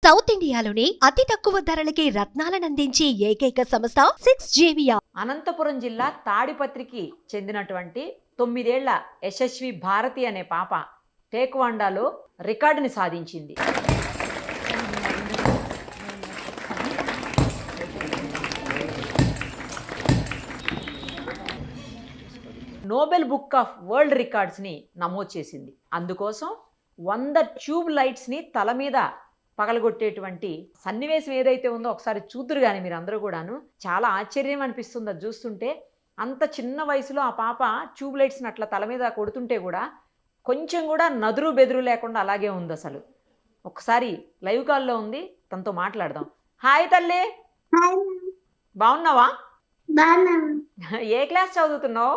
South ఇండియాలోనే అతి తక్కువ ధరలకి రత్నాలనందించే ఏకైక సంస్థ 6JVR. అనంతపురం జిల్లా తాడిపత్రికి చెందినటువంటి 9 ఏళ్ల యశస్వి భారతి అనే పాప టేక్వాండాలో రికార్డుని సాధించింది. నోబెల్ బుక్ ఆఫ్ వరల్డ్ రికార్డ్స్ని నమోదు చేసింది. అందుకోసం 100 ట్యూబ్ లైట్స్ని తల మీద పగలగొట్టేటువంటి సన్నివేశం ఏదైతే ఉందో ఒకసారి చూద్దురు కానీ మీరు అందరూ కూడాను. చాలా ఆశ్చర్యం అనిపిస్తుంది అది చూస్తుంటే. అంత చిన్న వయసులో ఆ పాప ట్యూబ్ లైట్స్ని అట్లా తల మీద కొడుతుంటే కూడా కొంచెం కూడా నదురు బెదురు లేకుండా అలాగే ఉంది అసలు. ఒకసారి లైవ్ కాల్లో ఉంది, తనతో మాట్లాడదాం. హాయ్ తల్లి, బాగున్నావా? ఏ క్లాస్ చదువుతున్నావు?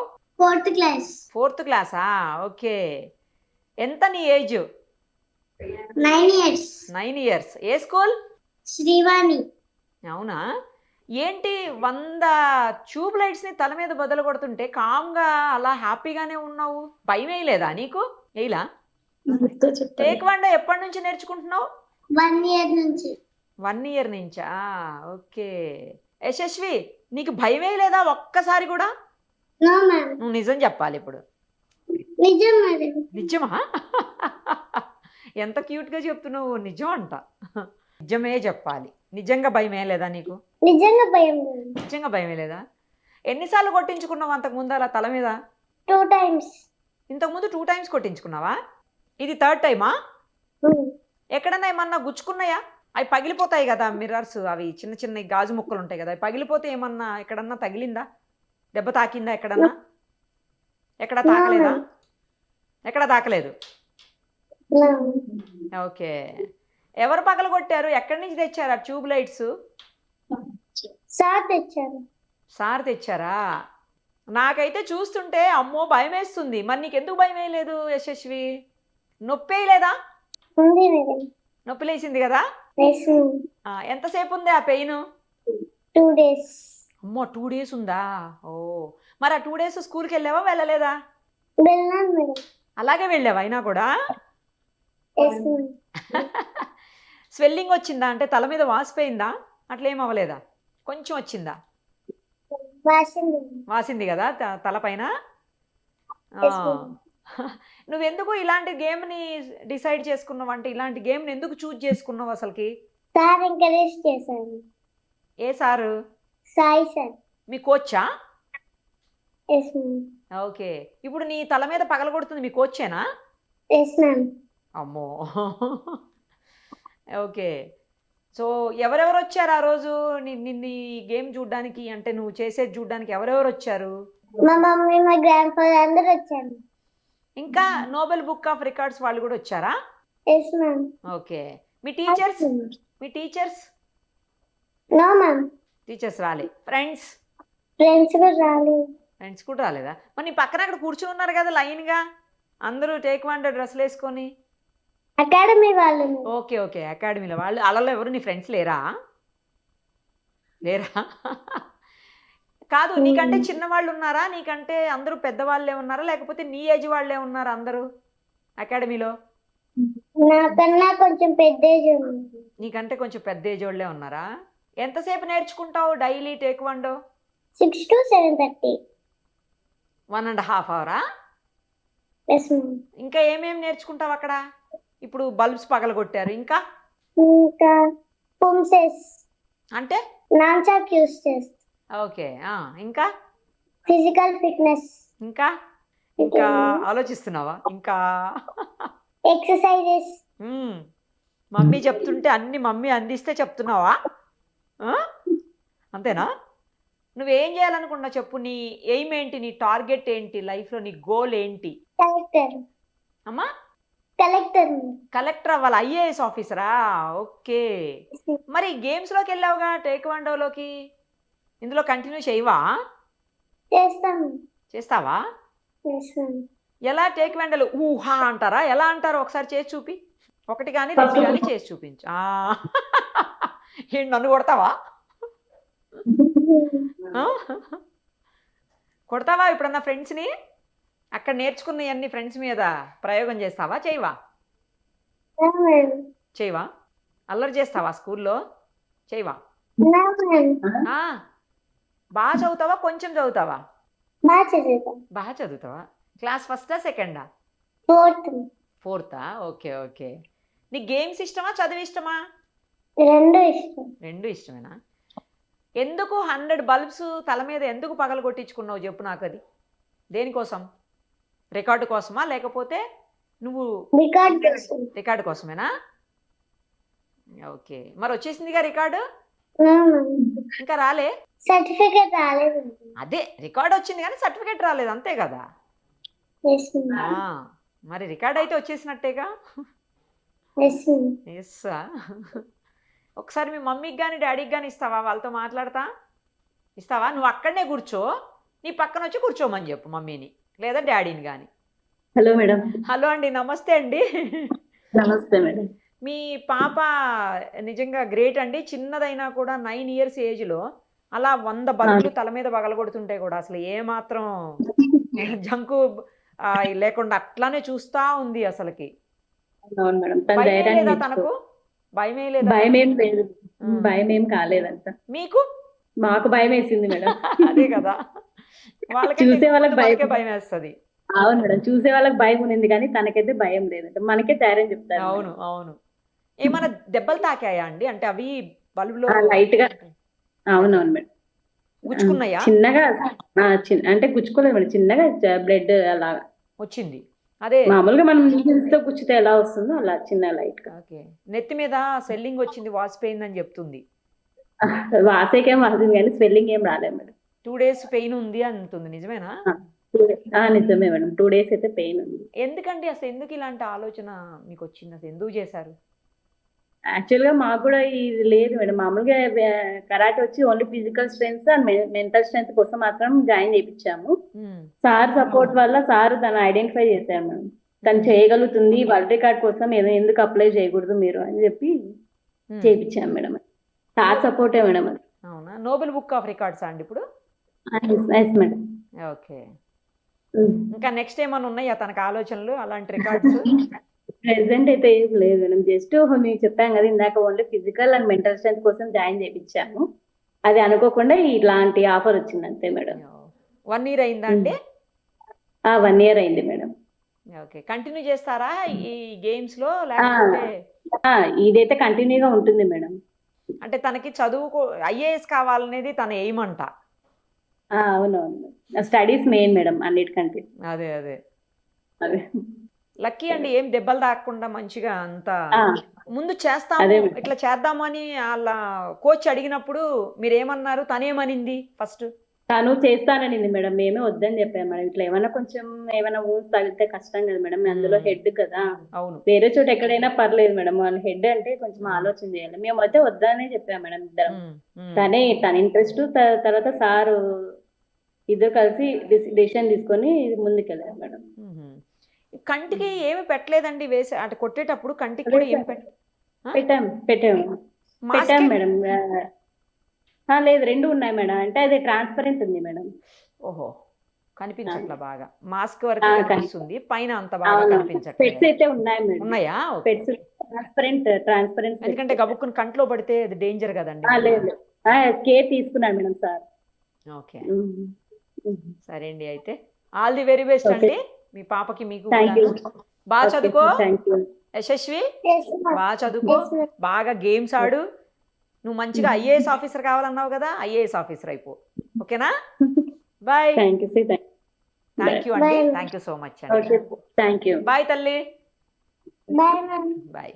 ఫోర్త్ క్లాసా? ఓకే. ఎంత నీ ఏజ్? 9 ఇయర్స్. ఏ స్కూల్? శ్రీవాణి. అవునా? ఏంటి 100 ట్యూబ్ లైట్స్ని తల మీద బదులు కొడుతుంటే కామ్గా అలా హ్యాపీగానే ఉన్నావు? భయం వేయలేదా నీకు? వేయలా? టేక్వాండో ఎప్పటి నుంచి నేర్చుకుంటున్నావు? 1 ఇయర్ నుంచి. 1 ఇయర్ నుంచా? ఓకే. యశస్వి, నీకు భయం వేయలేదా ఒక్కసారి కూడా? No ma'am. నువ్వు నిజం చెప్పాలి ఇప్పుడు. నిజం మేడం. నిజమా? ఎంత క్యూట్గా చెప్తున్నావు. నిజం అంట. నిజమే చెప్పాలి. నిజంగా భయమే లేదా నీకు? నిజంగా భయం లేదు. నిజంగా భయమే లేదా? ఎన్నిసార్లు కొట్టించుకున్నావు అంతకుముందు అలా తల మీద? 2 times. ఇంతకుముందు 2 times కొట్టించుకున్నావా? ఇది 3rd టైమా? ఎక్కడన్నా ఏమన్నా గుచ్చుకున్నాయా? అవి పగిలిపోతాయి కదా మిర్రర్స్, అవి చిన్న చిన్న గాజు ముక్కలు ఉంటాయి కదా, అవి పగిలిపోతే ఏమన్నా ఎక్కడన్నా తగిలిందా? దెబ్బ తాకిందా ఎక్కడన్నా? ఎక్కడ తాకలేదా? ఎక్కడ తాకలేదు. ఓకే. ఎవరు పగలగొట్టారు? ఎక్కడి నుంచి తెచ్చారు ఆ ట్యూబ్ లైట్స్? సార్ తెచ్చారు. సార్ తెచ్చారా? నాకైతే చూస్తుంటే అమ్మో భయం వేస్తుంది. మరి నీకు ఎందుకు భయం వేయలేదు యశస్వి? నొప్పి వేయలేదా? ఉంది మేడం. నొప్పి లేచింది కదా? ఎంతసేపు ఉంది ఆ పెయిన్? 2 days. అమ్మో 2 days ఉందా? ఓ, మరి ఆ 2 days స్కూల్కి వెళ్ళావా వెళ్ళలేదా? వెళ్ళాను మేడం. అలాగే వెళ్ళావా అయినా కూడా? స్వెల్లింగ్ వచ్చిందా? అంటే తల మీద వాసిపోయిందా? అట్లా ఏం అవ్వలేదా? కొంచెం వచ్చిందా? వాసింది కదా తలపైన? నువ్వెందుకు ఇలాంటి గేమ్ని డిసైడ్ చేసుకున్నావు? అంటే ఇలాంటి గేమ్ని ఎందుకు చూజ్ చేసుకున్నావు అసలుకి? సార్ ఎంకరేజ్ చేశారు. ఏ సారు? సాయి సార్. మీ కోచా? Yes ma'am. ఓకే. ఇప్పుడు నీ తల మీద పగలగొడుతుంది మీ కోచేనా? Yes ma'am. అమ్మో. ఓకే. సో ఎవరెవరు వచ్చారు ఆ రోజు నిన్ను ఈ గేమ్ చూడడానికి? అంటే నువ్వు చేసేది చూడడానికి ఎవరెవరు వచ్చారు? మా మమ్మీ, మా గ్రాండ్ ఫాదర్ అందరూ వచ్చారు. ఇంకా నోబెల్ బుక్ ఆఫ్ రికార్డ్స్ వాళ్ళు కూడా వచ్చారా? Yes ma'am. ఓకే. మీ టీచర్స్? మీ టీచర్స్? No ma'am. టీచర్స్ రాలే. ఫ్రెండ్స్? ఫ్రెండ్స్ కూడా రాలేదు. ఫ్రెండ్స్ కూడా రాలేదా? మరి నీ పక్కన అక్కడ కూర్చుని ఉన్నారు కదా లైన్గా అందరూ టేక్వాండో డ్రెస్సులు వేసుకొని. అకాడమీ వాళ్ళు. ఓకే ఓకే, అకాడమీలో వాళ్ళు. అలలో ఎవరు నీ ఫ్రెండ్స్ లేరా? లేరా? కాదు, నీకంటే చిన్నవాళ్ళు ఉన్నారా? నీకంటే అందరూ పెద్దవాళ్ళే ఉన్నారా? లేకపోతే నీ ఏజ్ వాళ్ళే ఉన్నారా అందరూ అకాడమీలో? నాకన్నా కొంచెం పెద్ద ఏజ్ ఉంది. నీకంటే కొంచెం పెద్ద ఏజ్ వాళ్ళే ఉన్నారా? ఎంతసేపు నేర్చుకుంటావు daily taekwondo? 6 to 7:30. 1.5 hours? Yes ma'am. ఇంకా ఏమేమి నేర్చుకుంటావు అక్కడ? ఇప్పుడు బల్బ్స్ పగలగొట్టారు, ఇంకా? ఇంకా పుంసెస్ అంటే నాన్చాక్ యూస్ చేస్తా. ఓకే. ఇంకా ఫిజికల్ ఫిట్నెస్. ఇంకా ఇంకా ఆలోచిస్తున్నావా? ఇంకా ఎక్సర్సైజెస్. మమ్మీ చెప్తుంటే అన్ని మమ్మీ అందిస్తే చెప్తున్నావా? అంతేనా? నువ్వేం చేయాలనుకున్నా చెప్పు. నీ ఎయిమ్ ఏంటి? నీ టార్గెట్ ఏంటి లైఫ్లో? నీ గోల్ ఏంటి? కలెక్టర్. అమ్మా కలెక్టర్. కలెక్టర్ అవ్వాలి. ఐఏఎస్ ఆఫీసరా? ఓకే. మరి గేమ్స్లోకి వెళ్ళావుగా టేక్వాండోలోకి, ఇందులో కంటిన్యూ చేయవా? చేస్తాను. చేస్తావా? Yes ma'am. ఎలా టేక్వాండోలో ఊహా అంటారా? ఎలా అంటారో ఒకసారి చేసి చూపి. 1 కానీ 2 కానీ చేసి చూపించు. ఏంటి నన్ను కొడతావా? కొడతావా ఇప్పుడన్నా ఫ్రెండ్స్ని? అక్కడ నేర్చుకున్నవన్నీ ఫ్రెండ్స్ మీద ప్రయోగం చేస్తావా? చేయవా? చేయవా? అల్లరి చేస్తావా స్కూల్లో? చేయవా? నా మ్యామ్ ఆ, బాగా చదువుతావా కొంచెం చదువుతావా? బాగా చదువుతాం. బాగా చదువుతావా? క్లాస్ ఫస్టా సెకండా? ఫోర్త్ ఫోర్తా? Okay okay. నీకు గేమ్స్ ఇష్టమా చదువు ఇష్టమా? రెండు ఇష్టం. రెండు ఇష్టమేనా? ఎందుకు 100 బల్బ్స్ తల మీద ఎందుకు పగల కొట్టించుకున్నావు చెప్పు నాకు. అది దేనికోసం? రికార్డు కోసమా లేకపోతే నువ్వు రికార్డ్ చేస్తాం. రికార్డు కోసమేనా? ఓకే, మరి వచ్చేసిందిగా రికార్డు? నా మ్యామ్ ఇంకా రాలే? సర్టిఫికేట్ రాలేదు. అదే రికార్డు వచ్చింది కానీ సర్టిఫికేట్ రాలేదు అంతే కదా. Yes ma'am. ఆ, మరి రికార్డ్ అయితే వచ్చేసినట్టేగా. Yes ma'am. ఎస్. ఒకసారి మీ మమ్మీకి కానీ డాడీకి కానీ ఇస్తావా? వాళ్ళతో మాట్లాడతా ఇస్తావా? నువ్వు అక్కడనే కూర్చో, నీ పక్కన వచ్చి కూర్చోమని చెప్పు మమ్మీని లేదా డాడీని కానీ. Hello madam. హలో అండి, నమస్తే అండి. నమస్తే మేడం. మీ పాప నిజంగా గ్రేట్ అండి. చిన్నదైనా కూడా 9 ఇయర్స్ ఏజ్లో అలా 100 బల్బులు తల మీద పగలగొడుతుంటే కూడా అసలు ఏమాత్రం జంకు లేకుండా అట్లానే చూస్తా ఉంది అసలుకి. అవును మేడం. తన భయమే ధైర్యాన్ని లేదా మెచ్చుకో. తనకు? భయమే లేదా? భయం ఏం లేదు. ఉమ్. భయం ఏం కాలేదంట. మీకు? మాకు భయం వేసింది మేడం. అదే కదా, వాళ్ళకంటే చూసే వాళ్ళకి ముందు మనకే భయం. భయం వేస్తుంది. అవును మేడం, చూసే వాళ్ళకి భయం ఉంది కానీ తనకైతే భయం లేదంట. మనకే ధైర్యం చెప్తారు. అవును అవును. ఏమైనా దెబ్బలు తాకాయా అండి? అంటే అవి బల్బులో లైట్ గా. అవునవును మేడం. గుచ్చుకున్నాయా? చిన్నగా అంటే గుచ్చుకోలేదు మేడం, చిన్నగా బ్లడ్ అలా వచ్చింది. అదే మామూలుగా మనం needles తో గుచ్చితే ఎలా వస్తుందో అలా చిన్న లైట్ గా. ఓకే. నెత్తి మీద స్వెల్లింగ్ వచ్చింది, వాసిపోయిందని చెప్తుంది. వాసేకేం వస్తుంది కానీ స్వెల్లింగ్ ఏం రాలేదు మేడం. 2 days పెయిన్ ఉంది అంటుంది, నిజమేనా? నిజమే మేడం, 2 days అయితే పెయిన్ ఉంది. ఎందుకండి అసలు ఎందుకు ఇలాంటి ఆలోచన మీకు వచ్చింది? అసలు ఎందుకు చేశారు? యాక్చువల్ గా మాకు కూడా ఇది లేదు మేడం. మామూలుగా కరాటే వచ్చి only physical strength and mental strength కోసం మాత్రం జాయిన్ చేయించాము. ఉమ్, సార్ సపోర్ట్ వల్ల సార్ తను ఐడెంటిఫై చేశారు మేడం. తను చేయగలుగుతుంది, వరల్డ్ రికార్డ్ కోసం ఎందుకు అప్లై చేయకూడదు మీరు అని చెప్పి ఉమ్. చేయించాము మేడం. సార్ సపోర్టే మేడం అది. అవునా? నోబెల్ బుక్ ఆఫ్ రికార్డ్స్ అండి ఇప్పుడు? Nice madam. ఓకే. ఇంకా నెక్స్ట్ ఏమైనా ఉన్నాయా తనకు ఆలోచనలు అలాంటి రికార్డ్స్? ప్రెసెంట్ అయితే ఏం లేదు మేడం. జస్ట్ మీకు చెప్పాం కదా ఇందాక, only physical and mental strength కోసం జాయిన్ చేయించాము. అది అనుకోకుండా ఇట్లాంటి ఆఫర్ వచ్చింది అంతే మేడం. 1 year అయిందా అండి? 1 year అయింది మేడం. ఓకే. కంటిన్యూ చేస్తారా ఈ గేమ్స్ లో లేకపోతే? ఇదైతే కంటిన్యూగా ఉంటుంది మేడం. అంటే తనకి చదువు IAS కావాలనేది తన ఎయిమ్ అంట. అవునవును, స్టడీస్ మెయిన్ మేడం అన్నిటికంటే. అదే అదే. అదే లక్కీ అండి, ఏం దెబ్బలు తాకకుండా మంచిగా అంతా. ఆ, ముందు చేస్తాము అదే. ఇట్లా చేద్దాము అని వాళ్ళ కోచ్ అడిగినప్పుడు మీరు ఏమన్నారు? తనేమనింది ఫస్ట్? తను చేస్తాననింది మేడం. మేమే వద్దని చెప్పాము మేడం. ఇట్లా ఏమైనా ఊన్స్ తగిలితే కష్టం కదా మేడం, అందులో హెడ్ కదా. అవును. వేరే చోట ఎక్కడైనా పర్లేదు మేడం, వాళ్ళ హెడ్ అంటే కొంచెం ఆలోచన చేయాలి. మేము అయితే వద్దనే చెప్పాము మేడం ఇద్దరం. తన ఇంట్రెస్ట్ తర్వాత సారు ఇద్దరు కలిసి డిసిషన్ తీసుకొని ముందుకెళ్ళారు మేడం. కంటికి ఏమి పెట్టలేదండి వేసి అంటే కొట్టేటప్పుడు కంటికి కూడా ఏమి పెట్టాము మేడం. లేదు, 2 ఉన్నాయి మేడం. అంటే అది ట్రాన్స్పరెంట్ ఉంది మేడం. ఓహో, కనిపించట్లా బాగా. మాస్క్ వరకు కనిపిస్తుంది, పైన అంత బాగా పెట్స్ కనిపించట్లేదు. అయితే ఉన్నాయి మేడం. ఉన్నాయా? Pets transparent. ఎందుకంటే గబుక్కుని కంట్లో పడితే అది డేంజర్ కదండి. లేదు, కేర్ తీసుకున్నాను మేడం సార్. ఓకే, సరే అండి. అయితే ఆల్ ది వెరీ బెస్ట్ అండి మీ పాపకి, మీకు థ్యాంక్ యూ. బాగా చదువుకో thank you. Yashasvi. Yes, ma'am. బాగా చదువుకో, Yes, ma'am. బాగా గేమ్స్ ఆడు. నువ్వు మంచిగా IAS ఆఫీసర్ కావాలన్నావు కదా, IAS ఆఫీసర్ అయిపో. ఓకేనా? Bye. Thank you sir. Thank you అండి. Bye. Thank you so much అండి. Okay, thank you. బాయ్ తల్లి. Bye, ma'am. బాయ్.